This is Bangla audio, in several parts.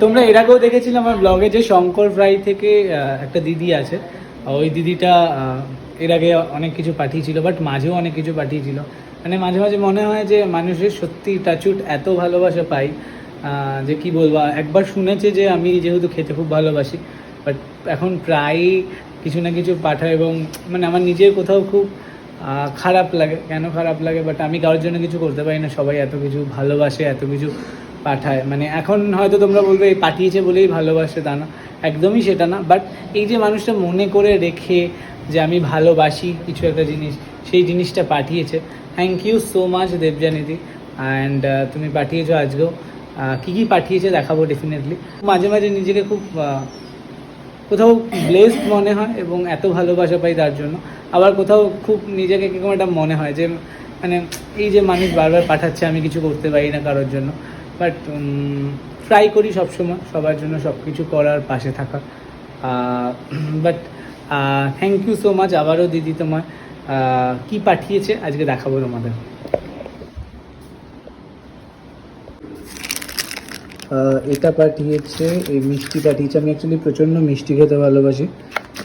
তোমরা এর আগেও দেখেছিলে আমার ব্লগে যে শঙ্কর ফ্রাই থেকে একটা দিদি আছে, ওই দিদিটা এর আগে অনেক কিছু পাঠিয়েছিল, বাট মাঝেও অনেক কিছু পাঠিয়েছিল। মানে মাঝে মাঝে মনে হয় যে মানুষের সত্যি টাচুট এত ভালোবাসা পাই যে কি বলবো। একবার শুনেছে যে আমি যেহেতু খেতে খুব ভালোবাসি, বাট এখন প্রায় কিছু না কিছু পাঠায় এবং মানে আমার নিজের কোথাও খুব খারাপ লাগে। কেন খারাপ লাগে, বাট আমি কারোর জন্য কিছু করতে পারি না। সবাই এত কিছু ভালোবাসে, এত কিছু পাঠায়। মানে এখন হয়তো তোমরা বলবে এই পাঠিয়েছে বলেই ভালোবাসে, তা না, একদমই সেটা না। বাট এই যে মানুষটা মনে করে রেখে যে আমি ভালোবাসি কিছু একটা জিনিস, সেই জিনিসটা পাঠিয়েছে। থ্যাংক ইউ সো মাচ দেবজানিদি। অ্যান্ড তুমি পাঠিয়েছো আজকেও। কী কী পাঠিয়েছে দেখাবো ডেফিনেটলি। মাঝে মাঝে নিজেকে খুব কোথাও ব্লেসড মনে হয় এবং এত ভালোবাসা পাই তার জন্য। আবার কোথাও খুব নিজেকে কীরকম একটা মনে হয় যে মানে এই যে মানুষ বারবার পাঠাচ্ছে, আমি কিছু করতে পারি না কারোর জন্য। বাট ট্রাই করি সবসময় সবার জন্য সব কিছু করার, পাশে থাকার। But thank you so much আবারও দিদি। তোমার কী পাঠিয়েছে আজকে দেখাবো তোমাদের। এটা পাঠিয়েছে, এই মিষ্টি পাঠিয়েছে। আমি অ্যাকচুয়ালি প্রচণ্ড মিষ্টি খেতে ভালোবাসি,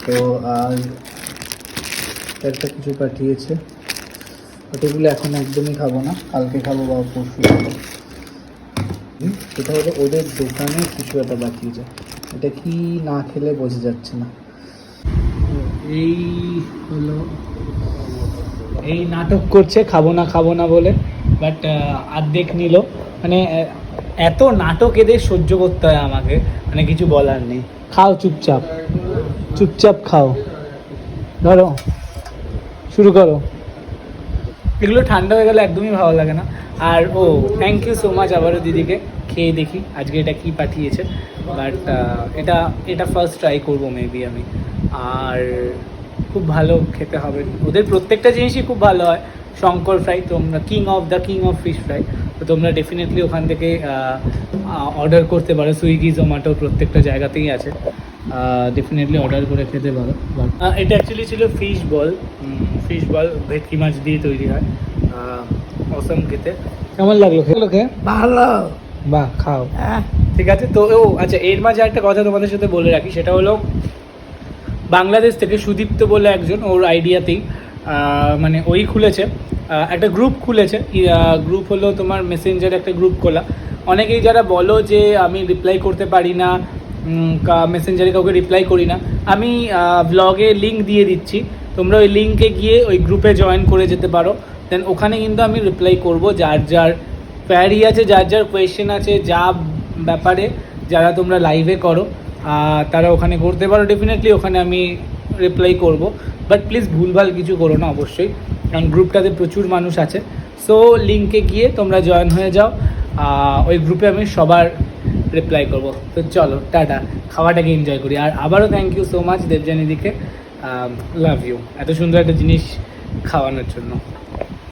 তো আর একটা কিছু পাঠিয়েছে। ওটাগুলো এখন একদমই খাবো না, কালকে খাবো বা পরশু খাবো। এটা হলো ওদের দোকানে কিছু একটা পাঠিয়েছে, এটা কি না খেলে বোঝা যাচ্ছে না। এই হলো, এই নাটক করছে খাবো না বলে, বাট অর্ধেক নিল। মানে এত নাটক এদের সহ্য করতে হয় আমাকে, মানে কিছু বলার নেই। খাও চুপচাপ, চুপচাপ খাও। ধরো, শুরু করো। এগুলো ঠান্ডা হয়ে গেলে একদমই ভালো লাগে না। আর থ্যাংক ইউ সো মাচ আবারও দিদিকে। খেয়ে দেখি আজকে এটা কি পাঠিয়েছে। বাট এটা ফার্স্ট ট্রাই করবো মেবি আমি। আর খুব ভালো খেতে হবে। ওদের প্রত্যেকটা জিনিসই খুব ভালো হয়। শঙ্কর ফ্রাই, তোমরা কিং অফ ফিশ ফ্রাই, তো তোমরা ডেফিনেটলি ওখান থেকে অর্ডার করতে পারো। সুইগি, জোম্যাটো প্রত্যেকটা জায়গাতেই আছে। ডেফিনেটলি অর্ডার করে খেতে পারো। বাট এটা অ্যাকচুয়ালি ছিল ফিশ বল ভেটকি মাছ দিয়ে তৈরি হয়। অসম খেতে। কেমন লাগলো খেয়ে? ভালো। বাহ, খাও। ঠিক আছে। তো আচ্ছা, এর মাঝে একটা কথা তোমাদের সাথে বলে রাখি, সেটা হলো বাংলাদেশ থেকে সুদীপ্ত বলে একজন, ওর আইডিয়াতেই মানে ওই খুলেছে একটা গ্রুপ খুলেছে। গ্রুপ হলো তোমার মেসেঞ্জারে একটা গ্রুপ খোলা। অনেকেই যারা বলো যে আমি রিপ্লাই করতে পারি না, মেসেঞ্জারে কাউকে রিপ্লাই করি না, আমি ব্লগে লিঙ্ক দিয়ে দিচ্ছি। তোমরা ওই লিঙ্কে গিয়ে ওই গ্রুপে জয়েন করে যেতে পারো। দেন ওখানে কিন্তু আমি রিপ্লাই করব, যার যার কোয়ারি আছে, যার যার কোয়েশ্চেন আছে, যা ব্যাপারে যারা তোমরা লাইভে করো তারা ওখানে করতে পারো। ডেফিনেটলি ওখানে আমি রিপ্লাই করব। বাট প্লিজ ভুলভাল কিছু করো না অবশ্যই, কারণ গ্রুপটাতে প্রচুর মানুষ আছে। সো লিঙ্কে গিয়ে তোমরা জয়েন হয়ে যাও। ওই গ্রুপে আমি সবার রিপ্লাই করব। তো চলো টাটা, খাওয়াটাকে এনজয় করি। আর আবারও থ্যাংক ইউ সো মাচ দেবজানিদিকে। লাভ ইউ এত সুন্দর একটা জিনিস খাওয়ানোর জন্য।